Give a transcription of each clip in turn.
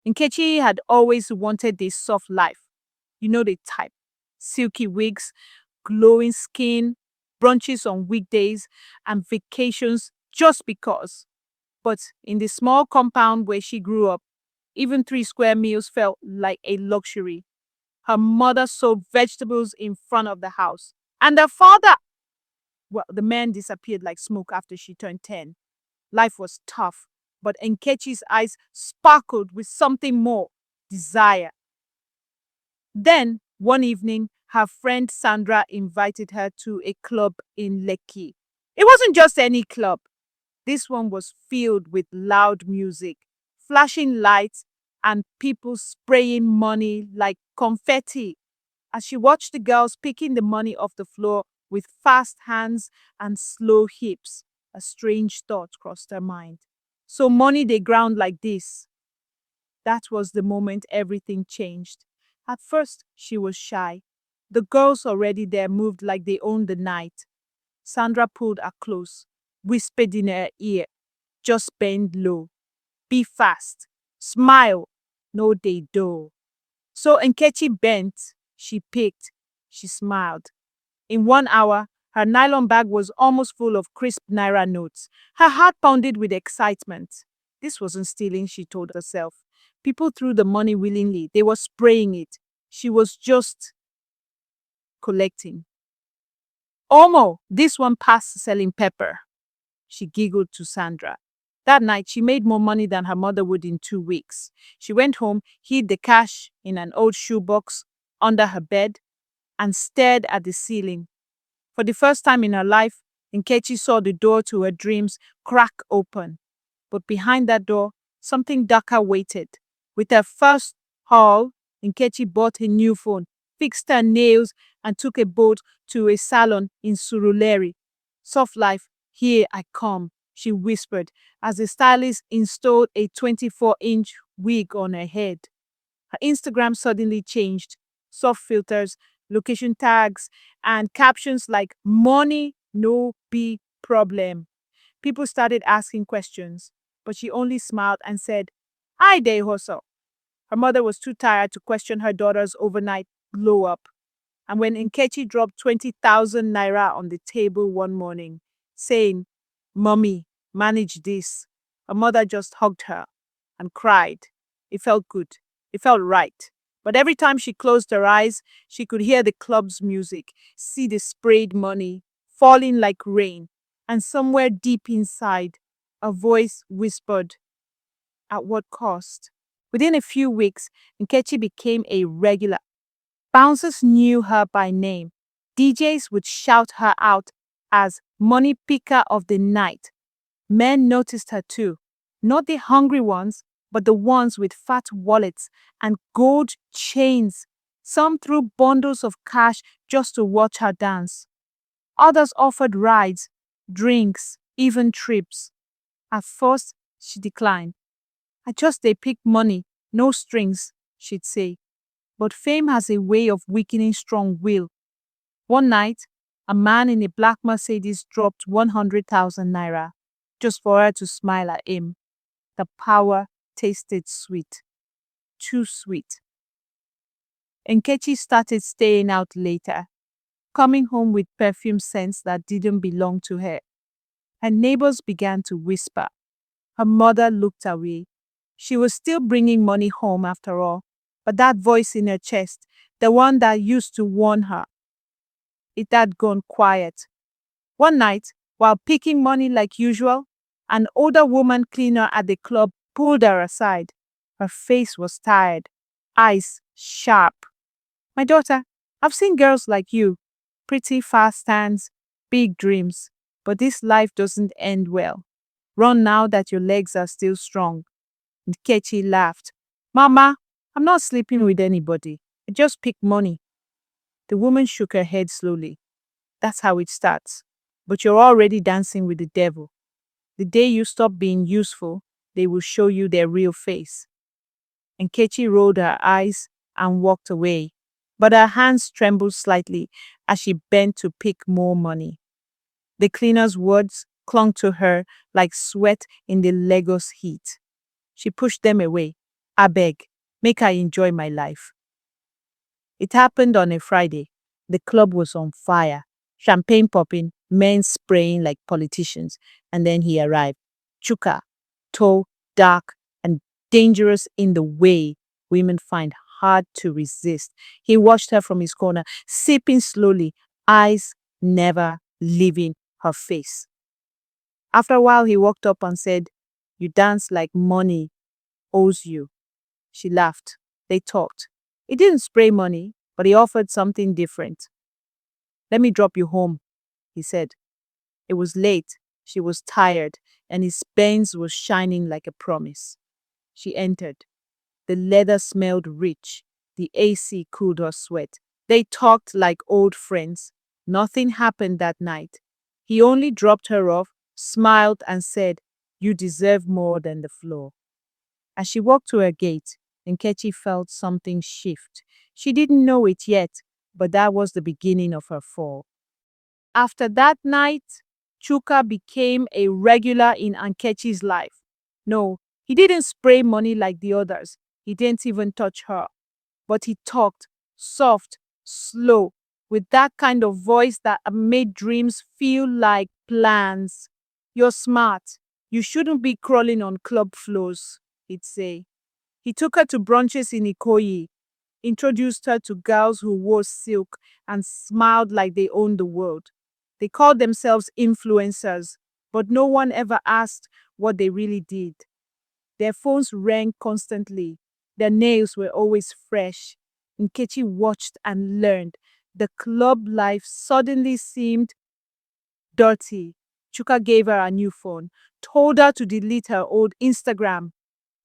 Nkechi had always wanted this soft life. You know the type. Silky wigs, glowing skin, brunches on weekdays, and vacations just because. But in the small compound where she grew up, even 3 square meals felt like a luxury. Her mother sowed vegetables in front of the house. And her father, well, the man disappeared like smoke after she turned 10. Life was tough, but Nkechi's eyes sparkled with something more: desire. Then, one evening, her friend Sandra invited her to a club in Lekki. It wasn't just any club. This one was filled with loud music, flashing lights, and people spraying money like confetti. As she watched the girls picking the money off the floor with fast hands and slow hips, a strange thought crossed her mind. So money they ground like this. That was the moment everything changed. At first, she was shy. The girls already there moved like they owned the night. Sandra pulled her close, whispered in her ear, "Just bend low. Be fast. Smile. No, they do." So Nkechi bent, she picked, she smiled. In 1 hour, her nylon bag was almost full of crisp naira notes. Her heart pounded with excitement. This wasn't stealing, she told herself. People threw the money willingly. They were spraying it. She was just collecting. Omo, this one passed selling pepper, she giggled to Sandra. That night, she made more money than her mother would in 2 weeks. She went home, hid the cash in an old shoebox under her bed, and stared at the ceiling. For the first time in her life, Nkechi saw the door to her dreams crack open. But behind that door, something darker waited. With her first haul, Nkechi bought a new phone, fixed her nails, and took a boat to a salon in Surulere. "Soft life, here I come," she whispered as the stylist installed a 24-inch wig on her head. Her Instagram suddenly changed. Soft filters, location tags, and captions like "money no be problem." People started asking questions, but she only smiled and said, "I dey hustle." Her mother was too tired to question her daughter's overnight glow up. And when Nkechi dropped 20,000 naira on the table one morning, saying, "Mommy, manage this," her mother just hugged her and cried. It felt good. It felt right. But every time she closed her eyes, she could hear the club's music, see the sprayed money falling like rain, and somewhere deep inside, a voice whispered, "At what cost?" Within a few weeks, Nkechi became a regular. Bouncers knew her by name. DJs would shout her out as "money picker of the night." Men noticed her too. Not the hungry ones, but the ones with fat wallets and gold chains. Some threw bundles of cash just to watch her dance. Others offered rides, drinks, even trips. At first, she declined. "I just they pick money, no strings," she'd say. But fame has a way of weakening strong will. One night, a man in a black Mercedes dropped 100,000 naira just for her to smile at him. The power tasted sweet, too sweet. Nkechi started staying out later, coming home with perfume scents that didn't belong to her. Her neighbors began to whisper. Her mother looked away. She was still bringing money home after all, but that voice in her chest, the one that used to warn her, it had gone quiet. One night, while picking money like usual, an older woman cleaner at the club pulled her aside. Her face was tired, eyes sharp. "My daughter, I've seen girls like you, pretty fast hands, big dreams, but this life doesn't end well. Run now that your legs are still strong." Nkechi laughed. "Mama, I'm not sleeping with anybody. I just pick money." The woman shook her head slowly. "That's how it starts. But you're already dancing with the devil. The day you stop being useful, they will show you their real face." Nkechi rolled her eyes and walked away, but her hands trembled slightly as she bent to pick more money. The cleaner's words clung to her like sweat in the Lagos heat. She pushed them away. Abeg, make I enjoy my life. It happened on a Friday. The club was on fire, champagne popping, men spraying like politicians, and then he arrived. Chuka, tall, dark, and dangerous in the way women find hard to resist. He watched her from his corner, sipping slowly, eyes never leaving her face. After a while, he walked up and said, "You dance like money owes you." She laughed. They talked. He didn't spray money, but he offered something different. "Let me drop you home," he said. It was late. She was tired, and his Benz was shining like a promise. She entered. The leather smelled rich. The AC cooled her sweat. They talked like old friends. Nothing happened that night. He only dropped her off, smiled, and said, "You deserve more than the floor." As she walked to her gate, Nkechi felt something shift. She didn't know it yet, but that was the beginning of her fall. After that night, Chuka became a regular in Nkechi's life. No, he didn't spray money like the others. He didn't even touch her. But he talked, soft, slow, with that kind of voice that made dreams feel like plans. "You're smart. You shouldn't be crawling on club floors," he'd say. He took her to brunches in Ikoyi, introduced her to girls who wore silk and smiled like they owned the world. They called themselves influencers, but no one ever asked what they really did. Their phones rang constantly. Their nails were always fresh. Nkechi watched and learned. The club life suddenly seemed dirty. Chuka gave her a new phone, told her to delete her old Instagram.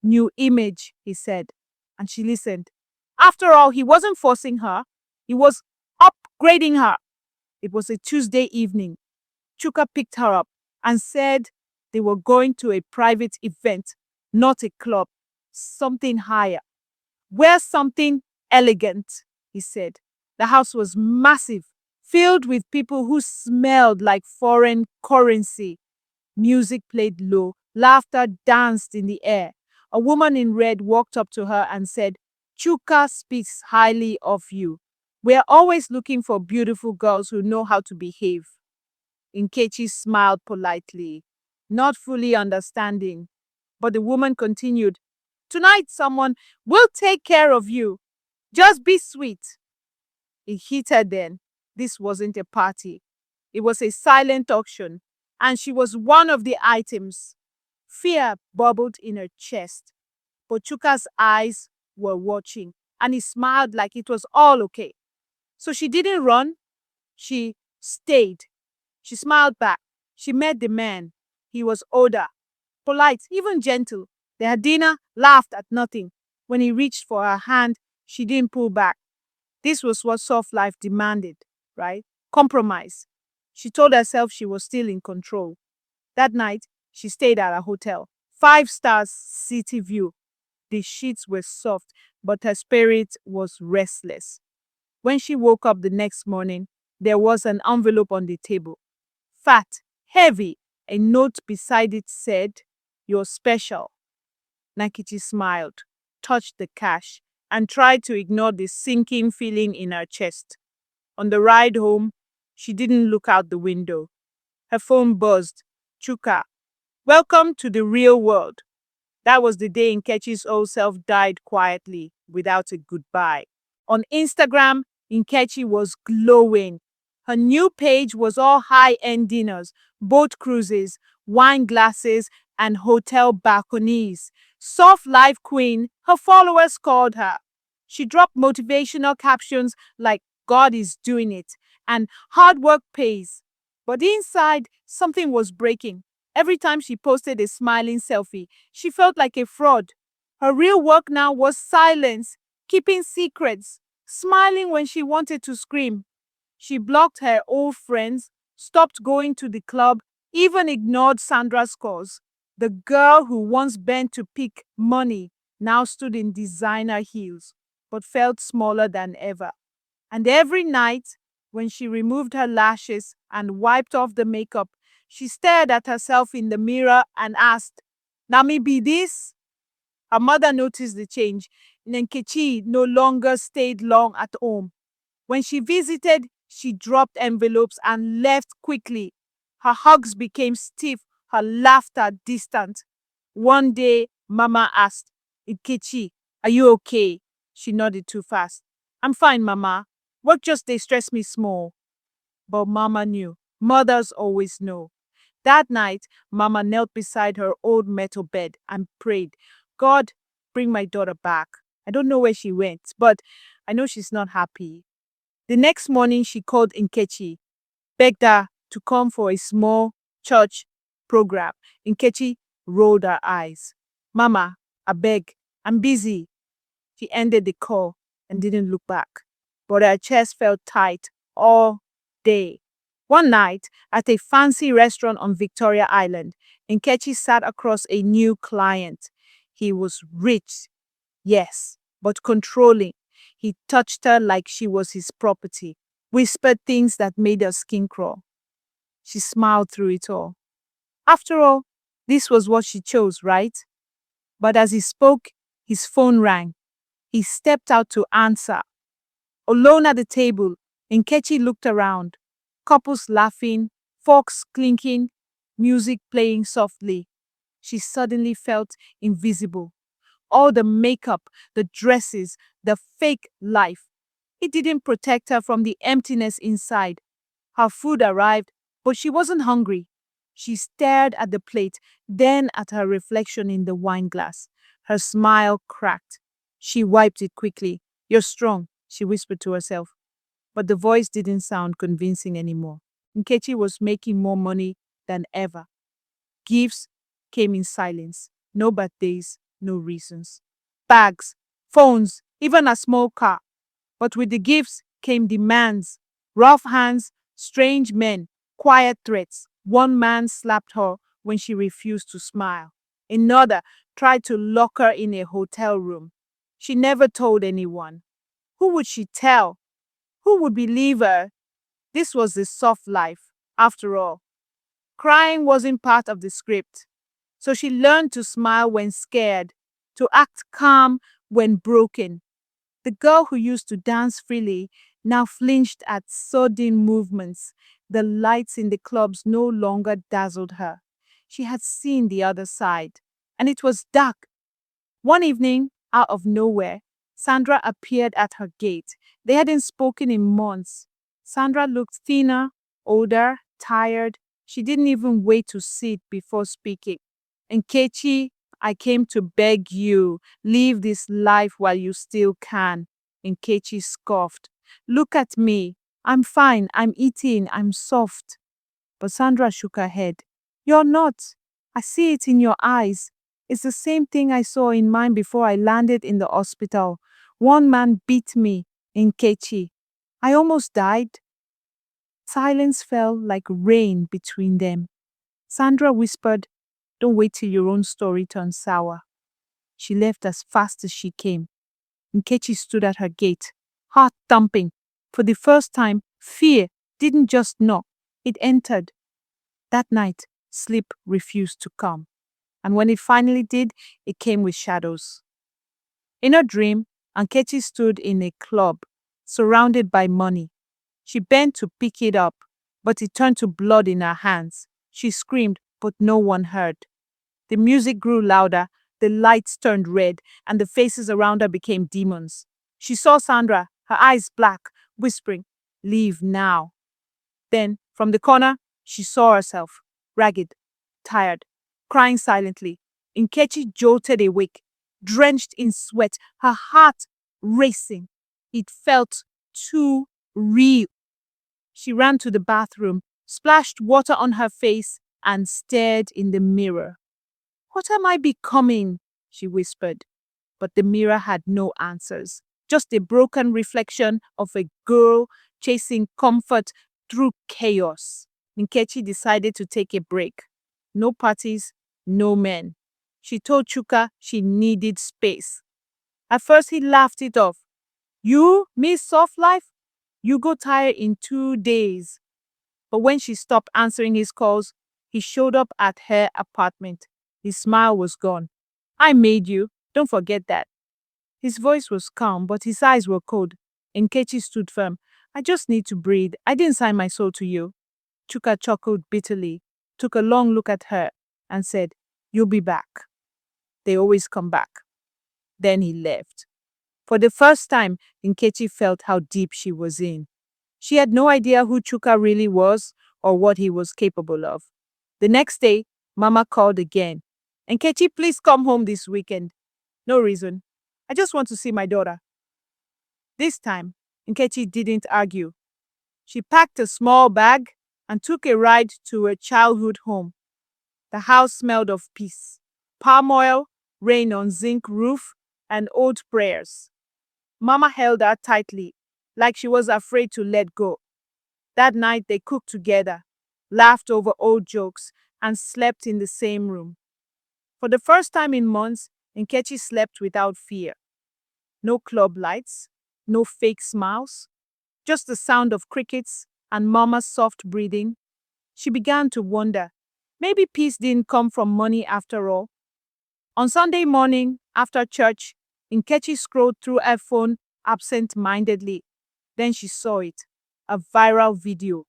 "New image," he said, and she listened. After all, he wasn't forcing her. He was upgrading her. It was a Tuesday evening. Chuka picked her up and said they were going to a private event, not a club, something higher. "Wear something elegant," he said. The house was massive, filled with people who smelled like foreign currency. Music played low, laughter danced in the air. A woman in red walked up to her and said, "Chuka speaks highly of you. We're always looking for beautiful girls who know how to behave." Nkechi smiled politely, not fully understanding. But the woman continued, "Tonight someone will take care of you. Just be sweet." It hit her then. This wasn't a party. It was a silent auction, and she was one of the items. Fear bubbled in her chest, but Chuka's eyes were watching, and he smiled like it was all okay. So she didn't run. She stayed. She smiled back. She met the man. He was older, polite, even gentle. They had dinner, laughed at nothing. When he reached for her hand, she didn't pull back. This was what soft life demanded, right? Compromise. She told herself she was still in control. That night, she stayed at a hotel. 5 stars city view. The sheets were soft, but her spirit was restless. When she woke up the next morning, there was an envelope on the table. Fat, heavy. A note beside it said, "You're special." Nkechi smiled, touched the cash, and tried to ignore the sinking feeling in her chest. On the ride home, she didn't look out the window. Her phone buzzed. "Chuka, welcome to the real world." That was the day Nkechi's old self died quietly, without a goodbye. On Instagram, Nkechi was glowing. Her new page was all high-end dinners, boat cruises, wine glasses, and hotel balconies. Soft life queen, her followers called her. She dropped motivational captions like "God is doing it" and "hard work pays." But inside, something was breaking. Every time she posted a smiling selfie, she felt like a fraud. Her real work now was silence, keeping secrets, smiling when she wanted to scream. She blocked her old friends, stopped going to the club, even ignored Sandra's calls. The girl who once bent to pick money now stood in designer heels, but felt smaller than ever. And every night, when she removed her lashes and wiped off the makeup, she stared at herself in the mirror and asked, "Na me be this?" Her mother noticed the change. Nkechi no longer stayed long at home. When she visited, she dropped envelopes and left quickly. Her hugs became stiff, her laughter distant. One day, Mama asked, Nkechi, are you okay? She nodded too fast. I'm fine, Mama. Work just they stress me small. But Mama knew. Mothers always know. That night, Mama knelt beside her old metal bed and prayed, God, bring my daughter back. I don't know where she went, but I know she's not happy. The next morning, she called Nkechi, begged her to come for a small church program. Nkechi rolled her eyes. Mama, I beg, I'm busy. She ended the call and didn't look back. But her chest felt tight all day. One night, at a fancy restaurant on Victoria Island, Nkechi sat across a new client. He was rich, yes, but controlling. He touched her like she was his property, whispered things that made her skin crawl. She smiled through it all. After all, this was what she chose, right? But as he spoke, his phone rang. He stepped out to answer. Alone at the table, Nkechi looked around. Couples laughing, forks clinking, music playing softly. She suddenly felt invisible. All the makeup, the dresses, the fake life. It didn't protect her from the emptiness inside. Her food arrived, but she wasn't hungry. She stared at the plate, then at her reflection in the wine glass. Her smile cracked. She wiped it quickly. You're strong, she whispered to herself. But the voice didn't sound convincing anymore. Nkechi was making more money than ever. Gifts came in silence. No birthdays, no reasons. Bags, phones, even a small car. But with the gifts came demands, rough hands, strange men, quiet threats. One man slapped her when she refused to smile. Another tried to lock her in a hotel room. She never told anyone. Who would she tell? Who would believe her? This was the soft life, after all. Crying wasn't part of the script. So she learned to smile when scared, to act calm when broken. The girl who used to dance freely now flinched at sudden movements. The lights in the clubs no longer dazzled her. She had seen the other side, and it was dark. One evening, out of nowhere, Sandra appeared at her gate. They hadn't spoken in months. Sandra looked thinner, older, tired. She didn't even wait to sit before speaking. Nkechi, I came to beg you, live this life while you still can. Nkechi scoffed. Look at me. I'm fine. I'm eating. I'm soft. But Sandra shook her head. You're not. I see it in your eyes. It's the same thing I saw in mine before I landed in the hospital. One man beat me, Nkechi. I almost died. Silence fell like rain between them. Sandra whispered, don't wait till your own story turns sour. She left as fast as she came. Nkechi stood at her gate, heart thumping. For the first time, fear didn't just knock, it entered. That night, sleep refused to come. And when it finally did, it came with shadows. In her dream, Nkechi stood in a club, surrounded by money. She bent to pick it up, but it turned to blood in her hands. She screamed, but no one heard. The music grew louder, the lights turned red, and the faces around her became demons. She saw Sandra, her eyes black, whispering, leave now. Then, from the corner, she saw herself, ragged, tired, crying silently. Nkechi jolted awake, drenched in sweat, her heart racing. It felt too real. She ran to the bathroom, splashed water on her face, and stared in the mirror. What am I becoming? She whispered. But the mirror had no answers, just a broken reflection of a girl chasing comfort through chaos. Nkechi decided to take a break. No parties, no men. She told Chuka she needed space. At first he laughed it off. You, miss soft life? You go tired in 2 days. But when she stopped answering his calls, he showed up at her apartment. His smile was gone. I made you. Don't forget that. His voice was calm, but his eyes were cold. Nkechi stood firm. I just need to breathe. I didn't sign my soul to you. Chuka chuckled bitterly, took a long look at her, and said, You'll be back. They always come back. Then he left. For the first time, Nkechi felt how deep she was in. She had no idea who Chuka really was or what he was capable of. The next day, Mama called again. Nkechi, please come home this weekend. No reason. I just want to see my daughter. This time, Nkechi didn't argue. She packed a small bag and took a ride to her childhood home. The house smelled of peace, palm oil, rain on zinc roof, and old prayers. Mama held her tightly, like she was afraid to let go. That night they cooked together, laughed over old jokes, and slept in the same room. For the first time in months, Nkechi slept without fear. No club lights, no fake smiles, just the sound of crickets and Mama's soft breathing. She began to wonder, maybe peace didn't come from money after all. On Sunday morning, after church, Nkechi scrolled through her phone absent-mindedly. Then she saw it, a viral video.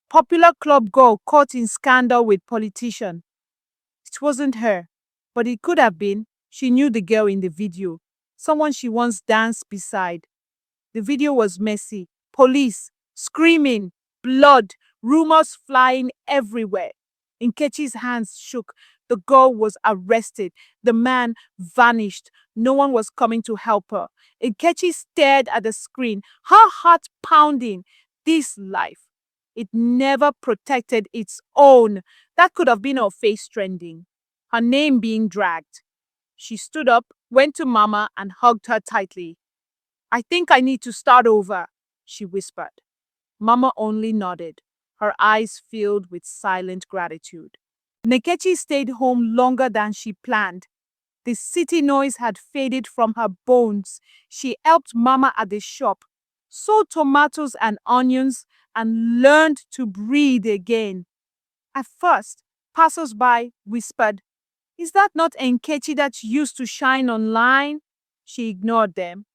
Popular club girl caught in scandal with politician. It wasn't her, but it could have been. She knew the girl in the video, someone she once danced beside. The video was messy. Police, screaming, blood, rumors flying everywhere. Nkechi's hands shook. The girl was arrested. The man vanished. No one was coming to help her. Nkechi stared at the screen, her heart pounding. This life. It never protected its own. That could have been her face trending. Her name being dragged. She stood up, went to Mama, and hugged her tightly. I think I need to start over, she whispered. Mama only nodded, her eyes filled with silent gratitude. Nkechi stayed home longer than she planned. The city noise had faded from her bones. She helped Mama at the shop, sold tomatoes and onions, and learned to breathe again. At first, passers-by whispered, Is that not Nkechi that used to shine online? She ignored them.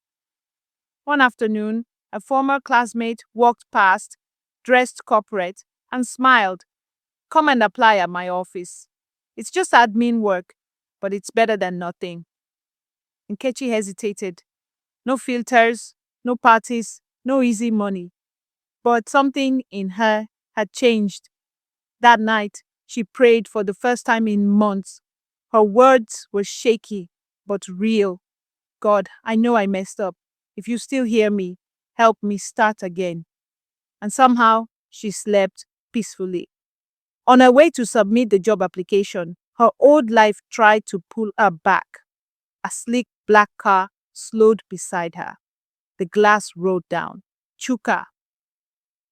One afternoon, a former classmate walked past, dressed corporate, and smiled. Come and apply at my office. It's just admin work, but it's better than nothing. Nkechi hesitated. No filters, no parties, no easy money. But something in her had changed. That night, she prayed for the first time in months. Her words were shaky, but real. God, I know I messed up. If you still hear me, help me start again. And somehow, she slept peacefully. On her way to submit the job application, her old life tried to pull her back. A sleek black car slowed beside her. The glass rolled down. Chuka.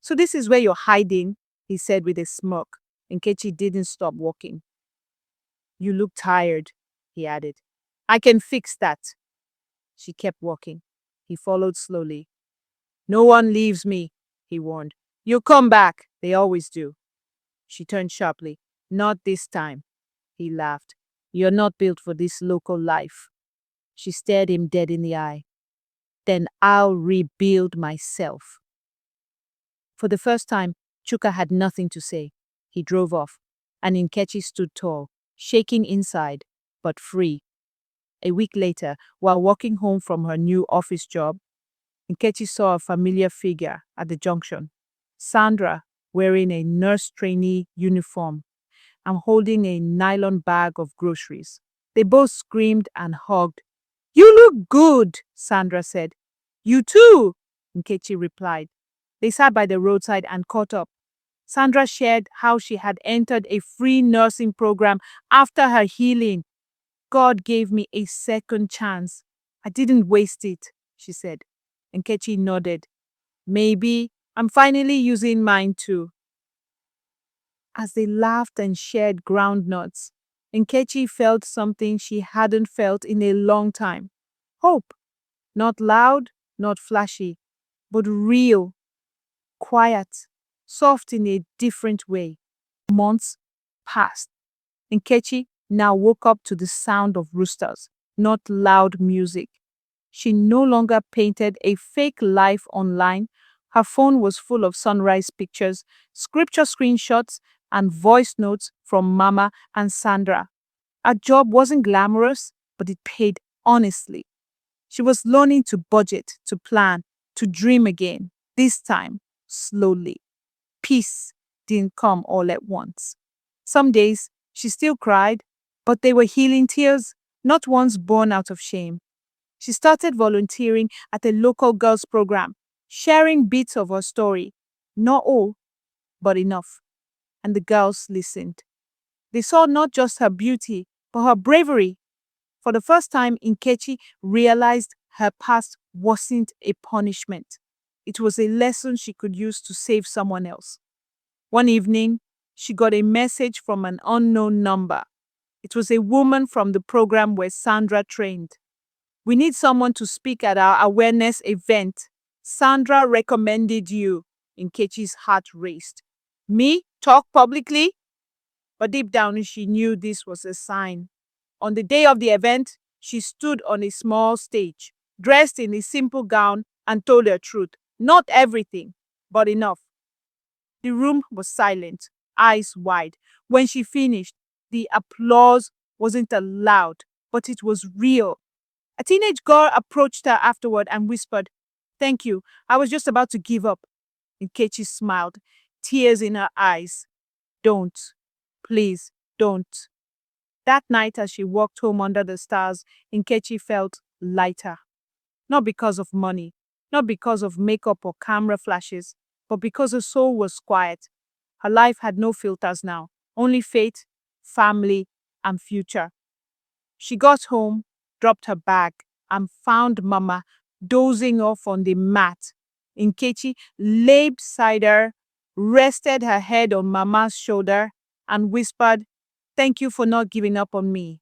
So this is where you're hiding, he said with a smirk. Nkechi didn't stop walking. You look tired, he added. I can fix that. She kept walking. He followed slowly. No one leaves me, he warned. You'll come back. They always do. She turned sharply. Not this time. He laughed. You're not built for this local life. She stared him dead in the eye. Then I'll rebuild myself. For the first time, Chuka had nothing to say. He drove off, and Nkechi stood tall, shaking inside, but free. A week later, while walking home from her new office job, Nkechi saw a familiar figure at the junction. Sandra, wearing a nurse trainee uniform and holding a nylon bag of groceries. They both screamed and hugged. You look good, Sandra said. You too, Nkechi replied. They sat by the roadside and caught up. Sandra shared how she had entered a free nursing program after her healing. God gave me a second chance. I didn't waste it, she said. Nkechi nodded. Maybe I'm finally using mine too. As they laughed and shared groundnuts, Nkechi felt something she hadn't felt in a long time. Hope. Not loud, not flashy, but real, quiet, soft in a different way. Months passed. Nkechi now woke up to the sound of roosters. not loud music. She no longer painted a fake life online. Her phone was full of sunrise pictures, scripture screenshots, and voice notes from Mama and Sandra. Her job wasn't glamorous, but it paid honestly. She was learning to budget, to plan, to dream again, this time slowly. Peace didn't come all at once. Some days she still cried, but they were healing tears, not ones born out of shame. She started volunteering at a local girls' program, sharing bits of her story. Not all, but enough. And the girls listened. They saw not just her beauty, but her bravery. For the first time, Nkechi realized her past wasn't a punishment. It was a lesson she could use to save someone else. One evening, she got a message from an unknown number. It was a woman from the program where Sandra trained. We need someone to speak at our awareness event. Sandra recommended you. Nkechi's heart raced. Me? Talk publicly? But deep down, she knew this was a sign. On the day of the event, she stood on a small stage, dressed in a simple gown, and told her truth. Not everything, but enough. The room was silent, eyes wide. When she finished, the applause wasn't loud, but it was real. A teenage girl approached her afterward and whispered, "Thank you. I was just about to give up." Nkechi smiled, tears in her eyes. "Don't. Please, don't." That night, as she walked home under the stars, Nkechi felt lighter. Not because of money, not because of makeup or camera flashes, but because her soul was quiet. Her life had no filters now, only faith, family, and future. She got home, dropped her bag, and found Mama dozing off on the mat. Nkechi lay beside her, rested her head on Mama's shoulder, and whispered, "Thank you for not giving up on me."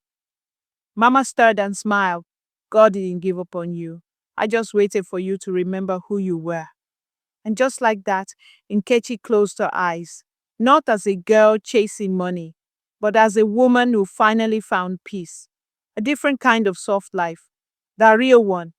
Mama stirred and smiled. "God didn't give up on you. I just waited for you to remember who you were." And just like that, Nkechi closed her eyes, not as a girl chasing money, but as a woman who finally found peace. A different kind of soft life, the real one,